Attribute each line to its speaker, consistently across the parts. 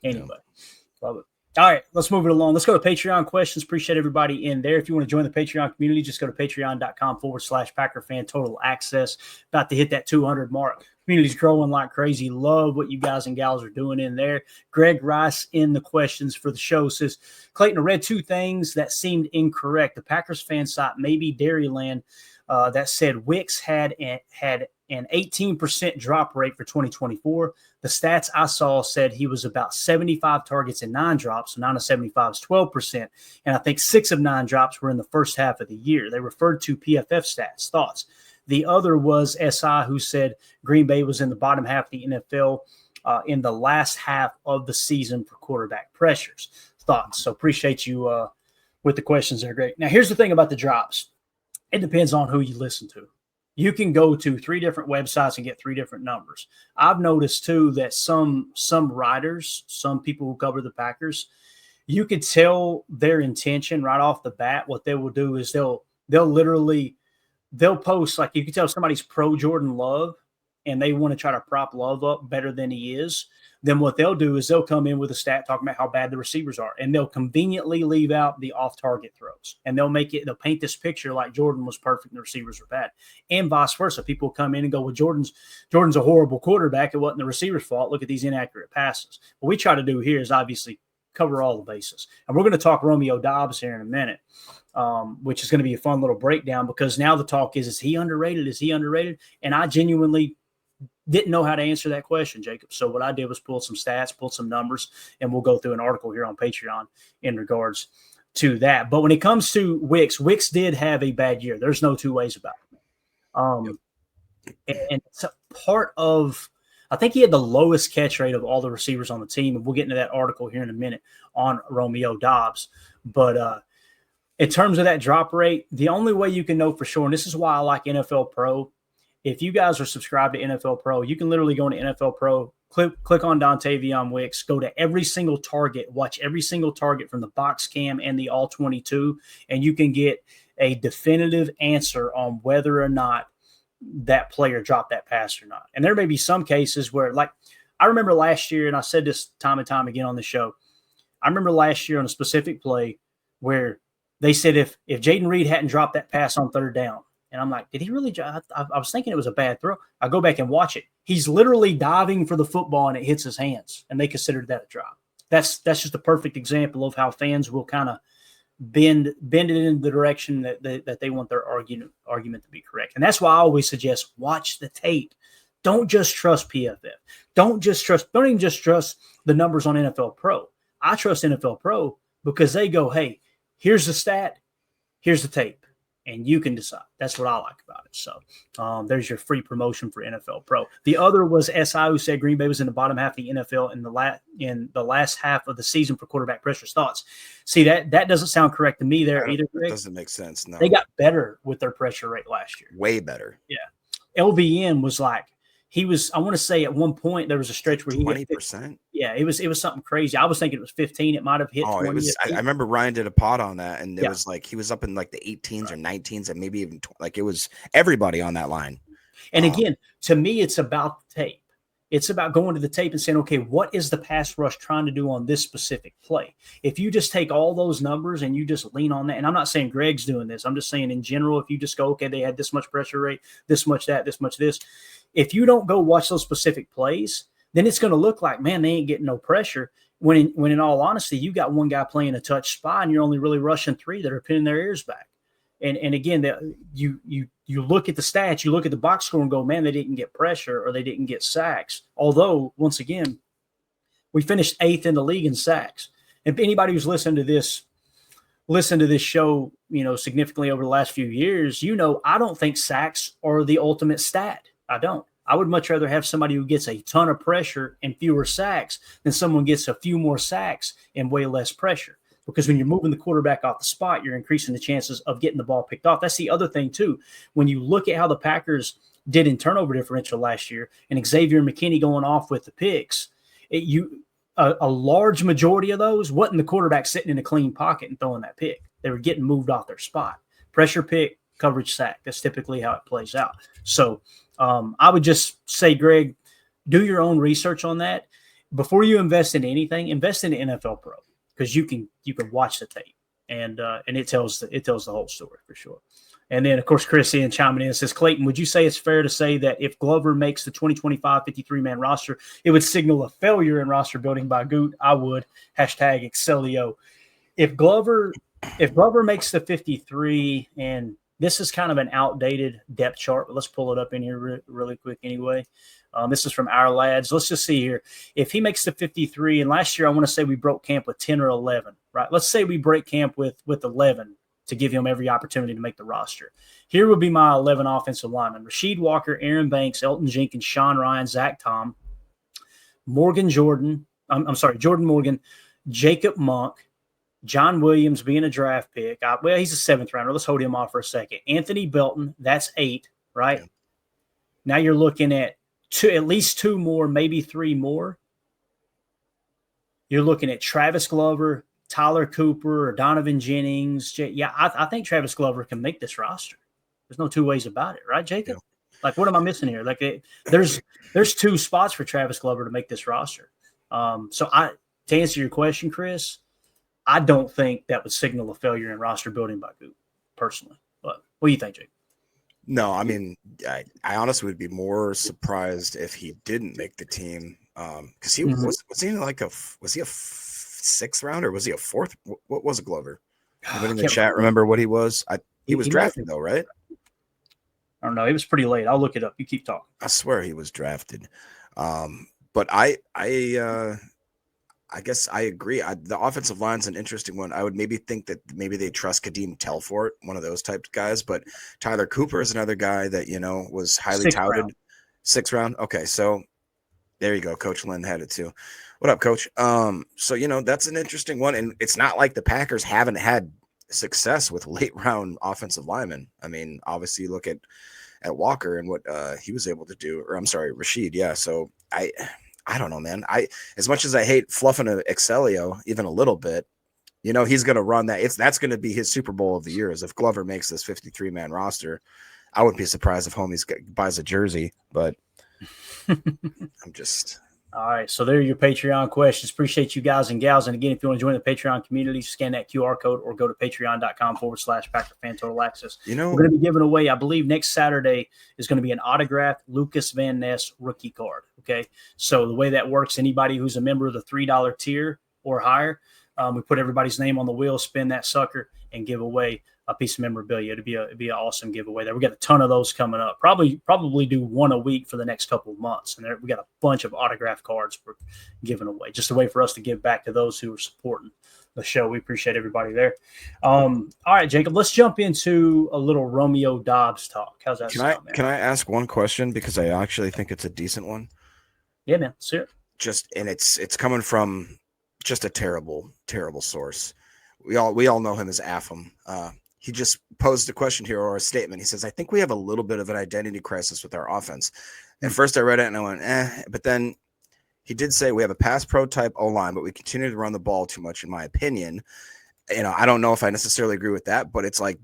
Speaker 1: Anyway, love it. All right, let's move it along. Let's go to Patreon questions. Appreciate everybody in there. If you want to join the Patreon community, just go to patreon.com/PackerFan Total Access. About to hit that 200 mark. Community's growing like crazy. Love what you guys and gals are doing in there. Greg Rice in the questions for the show says, Clayton, I read two things that seemed incorrect. The Packers fan site, maybe Dairyland, that said Wicks had an 18% drop rate for 2024. The stats I saw said he was about 75 targets and 9 drops. So 9 of 75 is 12%. And I think 6 of 9 drops were in the first half of the year. They referred to PFF stats. Thoughts? The other was SI, who said Green Bay was in the bottom half of the NFL in the last half of the season for quarterback pressures. Thoughts? So appreciate you with the questions. They're great. Now, here's the thing about the drops. It depends on who you listen to. You can go to 3 different websites and get 3 different numbers. I've noticed, too, that some writers, some people who cover the Packers, you could tell their intention right off the bat. What they will do is they'll post, like you can tell somebody's pro Jordan Love and they want to try to prop Love up better than he is. Then what they'll do is they'll come in with a stat talking about how bad the receivers are, and they'll conveniently leave out the off-target throws, and they'll paint this picture like Jordan was perfect and the receivers were bad, and vice versa. People come in and go, well, Jordan's a horrible quarterback. It wasn't the receiver's fault. Look at these inaccurate passes. What we try to do here is obviously cover all the bases, and we're going to talk Romeo Doubs here in a minute, which is going to be a fun little breakdown, because now the talk is he underrated? Is he underrated? And I genuinely didn't know how to answer that question, Jacob. So what I did was pull some stats, pull some numbers, and we'll go through an article here on Patreon in regards to that. But when it comes to Wicks did have a bad year. There's no two ways about it. And it's a part of – I think he had the lowest catch rate of all the receivers on the team, and we'll get into that article here in a minute on Romeo Doubs. But in terms of that drop rate, the only way you can know for sure, and this is why I like NFL Pro, if you guys are subscribed to NFL Pro, you can literally go into NFL Pro, click on Dontavion Wicks, go to every single target, watch every single target from the box cam and the all 22, and you can get a definitive answer on whether or not that player dropped that pass or not. And there may be some cases where, like, I remember last year, and I said this time and time again on the show, I remember last year on a specific play where they said if Jaden Reed hadn't dropped that pass on third down, and I'm like, did he really? I was thinking it was a bad throw. I go back and watch it. He's literally diving for the football and it hits his hands, and they considered that a drop. That's just a perfect example of how fans will kind of bend it in the direction that they want their argument to be correct. And that's why I always suggest watch the tape. Don't just trust PFF. Don't even just trust the numbers on NFL Pro. I trust NFL Pro because they go, hey, here's the stat, here's the tape, and you can decide. That's what I like about it. So there's your free promotion for NFL Pro. The other was SI, who said Green Bay was in the bottom half of the NFL in the last half of the season for quarterback pressure. Thoughts? See, that doesn't sound correct to me there either, Greg.
Speaker 2: It doesn't make sense. No.
Speaker 1: They got better with their pressure rate last year.
Speaker 2: Way better.
Speaker 1: Yeah. LVN was like, he was, I want to say at one point there was a stretch where he
Speaker 2: 20%.
Speaker 1: Yeah, it was something crazy. I was thinking it was 15. It might have hit 20.
Speaker 2: It was. I remember Ryan did a pod on that, and it was like he was up in like the 18s or 19s, and maybe even like it was everybody on that line.
Speaker 1: And again, to me, it's about the tape. It's about going to the tape and saying, okay, what is the pass rush trying to do on this specific play? If you just take all those numbers and you just lean on that, and I'm not saying Greg's doing this. I'm just saying in general, if you just go, okay, they had this much pressure rate, this much that, this much this. If you don't go watch those specific plays, then it's going to look like, man, they ain't getting no pressure. When in all honesty, you got one guy playing a touch spy, and you're only really rushing 3 that are pinning their ears back. And again, you look at the stats, you look at the box score and go, man, they didn't get pressure or they didn't get sacks. Although, once again, we finished 8th in the league in sacks. And anybody who's listened to this show, significantly over the last few years, I don't think sacks are the ultimate stat. I don't. I would much rather have somebody who gets a ton of pressure and fewer sacks than someone gets a few more sacks and way less pressure. Because when you're moving the quarterback off the spot, you're increasing the chances of getting the ball picked off. That's the other thing, too. When you look at how the Packers did in turnover differential last year and Xavier McKinney going off with the picks, a large majority of those wasn't the quarterback sitting in a clean pocket and throwing that pick. They were getting moved off their spot. Pressure pick, coverage sack. That's typically how it plays out. So I would just say, Greg, do your own research on that. before you invest in anything, invest in NFL Pro, because you can watch the tape, and it tells the whole story for sure. And then, of course, Chris Ian chiming in says, Clayton, would you say it's fair to say that if Glover makes the 2025 53-man roster, it would signal a failure in roster building by Goot? I would. Hashtag Excelio. If Glover makes the 53, and this is kind of an outdated depth chart, but let's pull it up in here really quick anyway. This is from our lads. Let's just see here. If he makes the 53, and last year I want to say we broke camp with 10 or 11, right? Let's say we break camp with 11 to give him every opportunity to make the roster. Here would be my 11 offensive linemen: Rasheed Walker, Aaron Banks, Elton Jenkins, Sean Ryan, Zach Tom, Jordan Morgan, Jacob Monk, John Williams being a draft pick. He's a 7th rounder. Let's hold him off for a second. Anthony Belton, that's 8, right? Yeah. Now you're looking at at least 2 more, maybe 3 more. You're looking at Travis Glover, Tyler Cooper, or Donovan Jennings. I think Travis Glover can make this roster. There's no 2 ways about it, right, Jacob? Yeah. Like, what am I missing here? Like, there's 2 spots for Travis Glover to make this roster. To answer your question, Chris, I don't think that would signal a failure in roster building by Goot, personally. But what do you think, Jake?
Speaker 2: No, I mean, I honestly would be more surprised if he didn't make the team, because he was he like a 6th round, or was he a 4th? What was a Glover? Anybody in the chat remember what he was? He was drafted though, right?
Speaker 1: I don't know. It was pretty late. I'll look it up. You keep talking.
Speaker 2: I swear he was drafted. But I guess I agree. The offensive line's an interesting one. I would maybe think that maybe they trust Kadeem Telfort, one of those type of guys. But Tyler Cooper is another guy that, was highly touted. 6th round. Okay, so there you go. Coach Lynn had it too. What up, Coach? So, that's an interesting one. And it's not like the Packers haven't had success with late round offensive linemen. I mean, obviously you look at Walker and what he was able to do. Or I'm sorry, Rasheed. Yeah, so I don't know, man. As much as I hate fluffing an Excelio even a little bit, he's going to run that. That's going to be his Super Bowl of the year. Is if Glover makes this 53-man roster. I wouldn't be surprised if Homies buys a jersey, but I'm just. All
Speaker 1: right, so there are your Patreon questions. Appreciate you guys and gals. And again, if you want to join the Patreon community, scan that QR code or go to patreon.com/Packer Fan Total Access. We're going to be giving away, I believe next Saturday is going to be an autographed Lucas Van Ness rookie card. Okay, so the way that works, anybody who's a member of the $3 tier or higher, we put everybody's name on the wheel, spin that sucker, and give away a piece of memorabilia. It'd be an awesome giveaway there. We got a ton of those coming up. Probably do one a week for the next couple of months. And we got a bunch of autographed cards we're giving away. Just a way for us to give back to those who are supporting the show. We appreciate everybody there. All right, Jacob, let's jump into a little Romeo Doubs talk. How's that sound, man?
Speaker 2: Can I ask one question, because I actually think it's a decent one?
Speaker 1: Yeah, man. Sure.
Speaker 2: It's coming from just a terrible, terrible source. We all know him as Affam. He just posed a question here, or a statement. He says, I think we have a little bit of an identity crisis with our offense. At first I read it and I went, but then he did say we have a pass pro type O-line, but we continue to run the ball too much, in my opinion. I don't know if I necessarily agree with that, but it's like,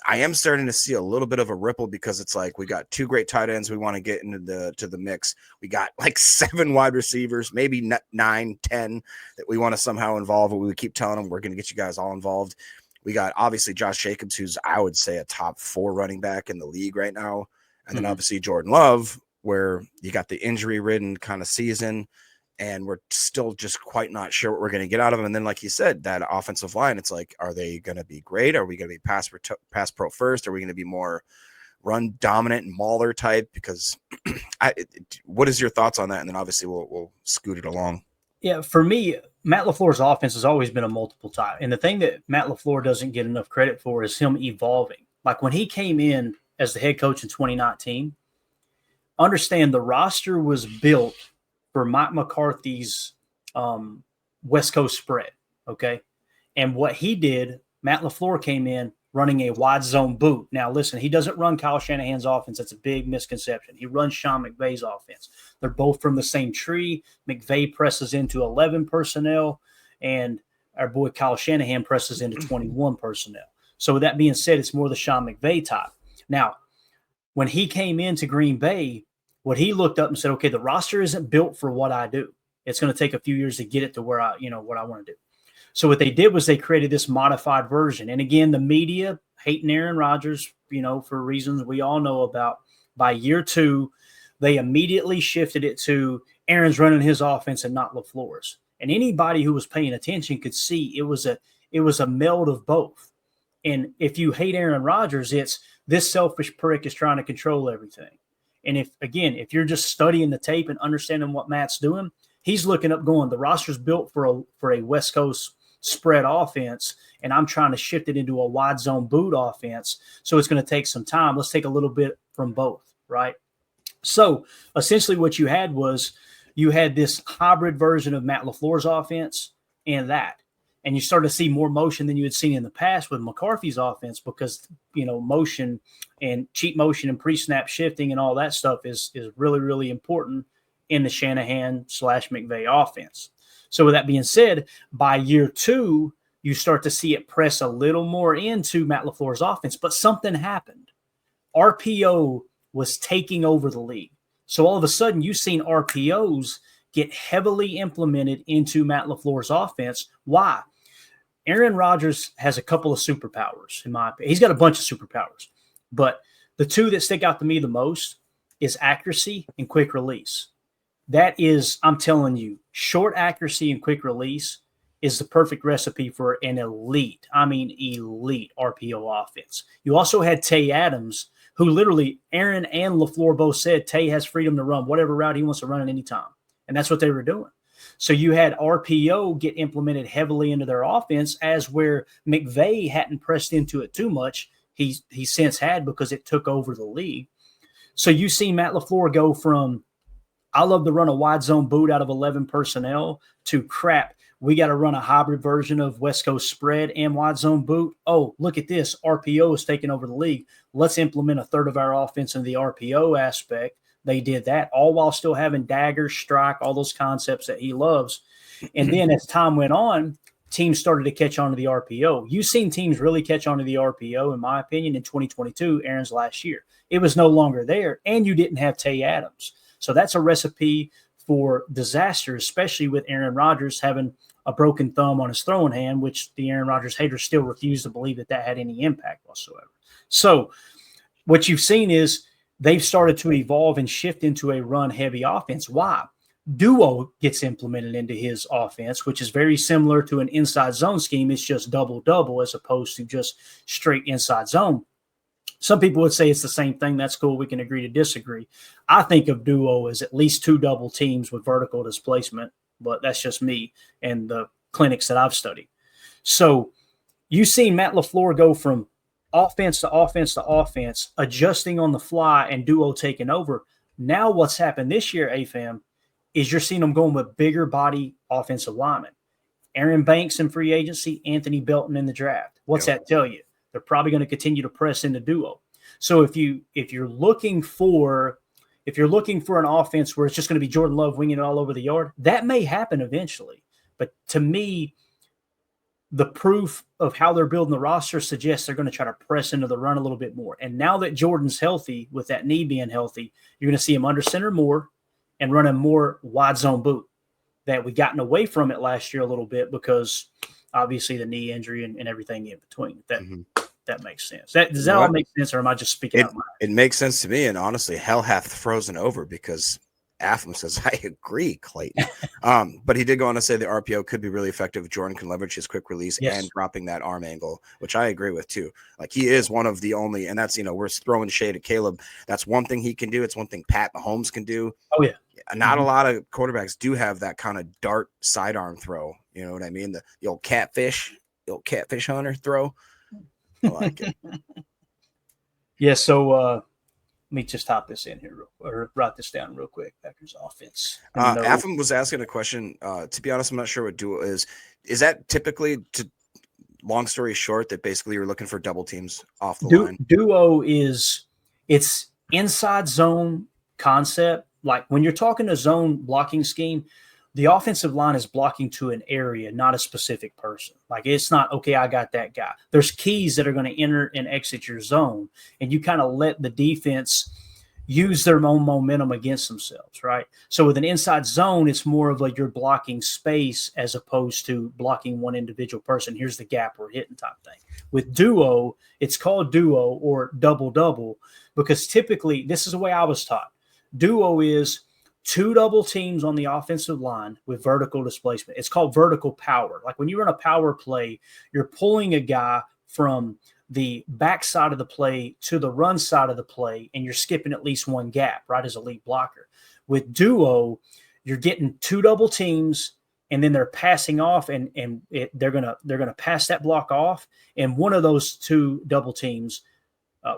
Speaker 2: I am starting to see a little bit of a ripple, because it's like we got 2 great tight ends we want to get into the mix. We got like 7 wide receivers, maybe 9, 10 that we want to somehow involve. But we keep telling them we're going to get you guys all involved. We got obviously Josh Jacobs, who's I would say a top 4 running back in the league right now, and then obviously Jordan Love, where you got the injury-ridden kind of season, and we're still just quite not sure what we're going to get out of them. And then, like you said, that offensive line, it's like, are they going to be great? Are we going to be pass pro first? Are we going to be more run dominant and Mauler type? Because what is your thoughts on that? And then obviously we'll scoot it along.
Speaker 1: Yeah, for me, Matt LaFleur's offense has always been a multiple type. And the thing that Matt LaFleur doesn't get enough credit for is him evolving. Like when he came in as the head coach in 2019, understand the roster was built for Mike McCarthy's West Coast spread, okay? And what he did, Matt LaFleur came in running a wide zone boot. Now, listen, he doesn't run Kyle Shanahan's offense. That's a big misconception. He runs Sean McVay's offense. They're both from the same tree. McVay presses into 11 personnel, and our boy Kyle Shanahan presses into 21 personnel. So with that being said, it's more the Sean McVay type. Now, when he came into Green Bay, what he looked up and said, okay, the roster isn't built for what I do. It's going to take a few years to get it to where what I want to do. So what they did was they created this modified version. And again, the media hating Aaron Rodgers, for reasons we all know about. By year 2, they immediately shifted it to Aaron's running his offense and not LaFleur's. And anybody who was paying attention could see it was a meld of both. And if you hate Aaron Rodgers, it's this selfish prick is trying to control everything. And if you're just studying the tape and understanding what Matt's doing, he's looking up going, the roster's built for a West Coast spread offense, and I'm trying to shift it into a wide zone boot offense. So it's going to take some time. Let's take a little bit from both, right? So essentially what you had was you had this hybrid version of Matt LaFleur's offense and that. And you started to see more motion than you had seen in the past with McCarthy's offense because, motion and cheat motion and pre-snap shifting and all that stuff is really, really important in the Shanahan/McVay offense. So with that being said, by year 2, you start to see it press a little more into Matt LaFleur's offense, but something happened. RPO was taking over the league. So all of a sudden you've seen RPOs get heavily implemented into Matt LaFleur's offense. Why? Aaron Rodgers has a couple of superpowers, in my opinion. He's got a bunch of superpowers, but the 2 that stick out to me the most is accuracy and quick release. That is, I'm telling you, short accuracy and quick release is the perfect recipe for an elite RPO offense. You also had Tay Adams, who literally Aaron and LaFleur both said Tay has freedom to run whatever route he wants to run at any time. And that's what they were doing. So you had RPO get implemented heavily into their offense, as where McVay hadn't pressed into it too much. He since had, because it took over the league. So you see Matt LaFleur go from, I love to run a wide zone boot out of 11 personnel, to crap, we got to run a hybrid version of West Coast spread and wide zone boot. Oh, look at this. RPO is taking over the league. Let's implement a third of our offense in the RPO aspect. They did that, all while still having dagger, strike, all those concepts that he loves. And then as time went on, teams started to catch on to the RPO. You've seen teams really catch on to the RPO, in my opinion, in 2022, Aaron's last year. It was no longer there, and you didn't have Tay Adams. So that's a recipe for disaster, especially with Aaron Rodgers having a broken thumb on his throwing hand, which the Aaron Rodgers haters still refuse to believe that had any impact whatsoever. So what you've seen is they've started to evolve and shift into a run-heavy offense. Why? Duo gets implemented into his offense, which is very similar to an inside zone scheme. It's just double-double as opposed to just straight inside zone. Some people would say it's the same thing. That's cool. We can agree to disagree. I think of duo as at least 2 double teams with vertical displacement, but that's just me and the clinics that I've studied. So you've seen Matt LaFleur go from offense to offense to offense, adjusting on the fly and duo taking over. Now what's happened this year, AFAM, is you're seeing them going with bigger body offensive linemen. Aaron Banks in free agency, Anthony Belton in the draft. What's that tell you? They're probably going to continue to press into duo. So if you're looking for an offense where it's just going to be Jordan Love winging it all over the yard, that may happen eventually. But to me, the proof of how they're building the roster suggests they're going to try to press into the run a little bit more. And now that Jordan's healthy, with that knee being healthy, you're going to see him under center more and running more wide zone boot. That we gotten away from it last year a little bit because obviously the knee injury and everything in between. That makes sense. Does that all make sense, or am I just speaking out loud?
Speaker 2: It makes sense to me, and honestly, hell hath frozen over because Atham says, I agree, Clayton. But he did go on to say the RPO could be really effective. Jordan can leverage his quick release and dropping that arm angle, which I agree with too. Like, he is one of the only, and that's, we're throwing shade at Caleb. That's one thing he can do. It's one thing Pat Mahomes can do.
Speaker 1: Oh, yeah.
Speaker 2: Not a lot of quarterbacks do have that kind of dart sidearm throw. You know what I mean? The old catfish hunter throw. I like it.
Speaker 1: Yeah, so let me just hop this in here or write this down real quick. Packers offense.
Speaker 2: Atham was asking a question. To be honest, I'm not sure what duo is. Is that typically, long story short, that basically you're looking for double teams off the line?
Speaker 1: Duo it's inside zone concept. Like when you're talking a zone blocking scheme, the offensive line is blocking to an area, not a specific person. Like, it's not, okay, I got that guy. There's keys that are going to enter and exit your zone, and you kind of let the defense use their own momentum against themselves, right? So with an inside zone, it's more of like you're blocking space as opposed to blocking one individual person. Here's the gap we're hitting type thing. With duo, it's called duo or double double because typically this is the way I was taught. Duo is two double teams on the offensive line with vertical displacement. It's called vertical power. Like when you run a power play, you're pulling a guy from the back side of the play to the run side of the play, and you're skipping at least one gap, right, as a lead blocker. With duo, you're getting two double teams, and then they're passing off, and they're gonna pass that block off, and one of those two double teams,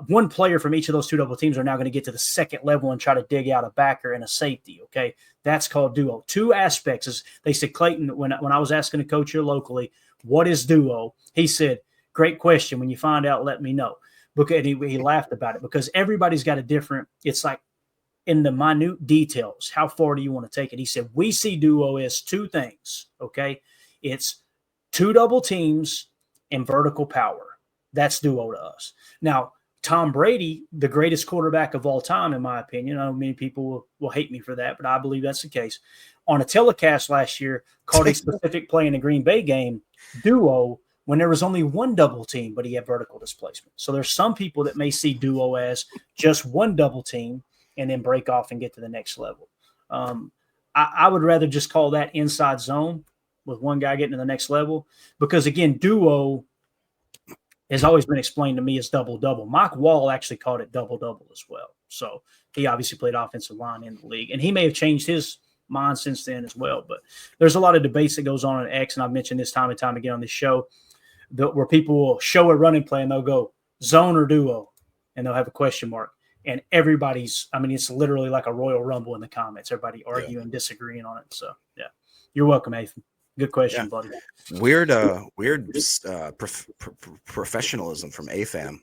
Speaker 1: one player from each of those two double teams are now going to get to the second level and try to dig out a backer and a safety. Okay, that's called duo. Two aspects. As they said, Clayton, when I was asking a coach here locally, what is duo? He said, great question. When you find out, let me know. Because he laughed about it because everybody's got a different, it's like in the minute details. How far do you want to take it? He said, we see duo as two things. Okay. It's two double teams and vertical power. That's duo to us. Now, Tom Brady, the greatest quarterback of all time, in my opinion. I know many people will hate me for that, but I believe that's the case. On a telecast last year, called a specific play in the Green Bay game, duo, when there was only one double team, but he had vertical displacement. So there's some people that may see duo as just one double team and then break off and get to the next level. I would rather just call that inside zone with one guy getting to the next level because, again, duo has always been explained to me as double-double. Mike Wall actually called it double-double as well. So he obviously played offensive line in the league, and he may have changed his mind since then as well. But there's a lot of debates that goes on X, and I've mentioned this time and time again on this show, where people will show a running play and they'll go zone or duo, and they'll have a question mark. And everybody's, I mean, it's literally like a Royal Rumble in the comments. Everybody arguing, disagreeing on it. So, yeah. You're welcome, Nathan. Good question, buddy.
Speaker 2: Weird professionalism from AFAM.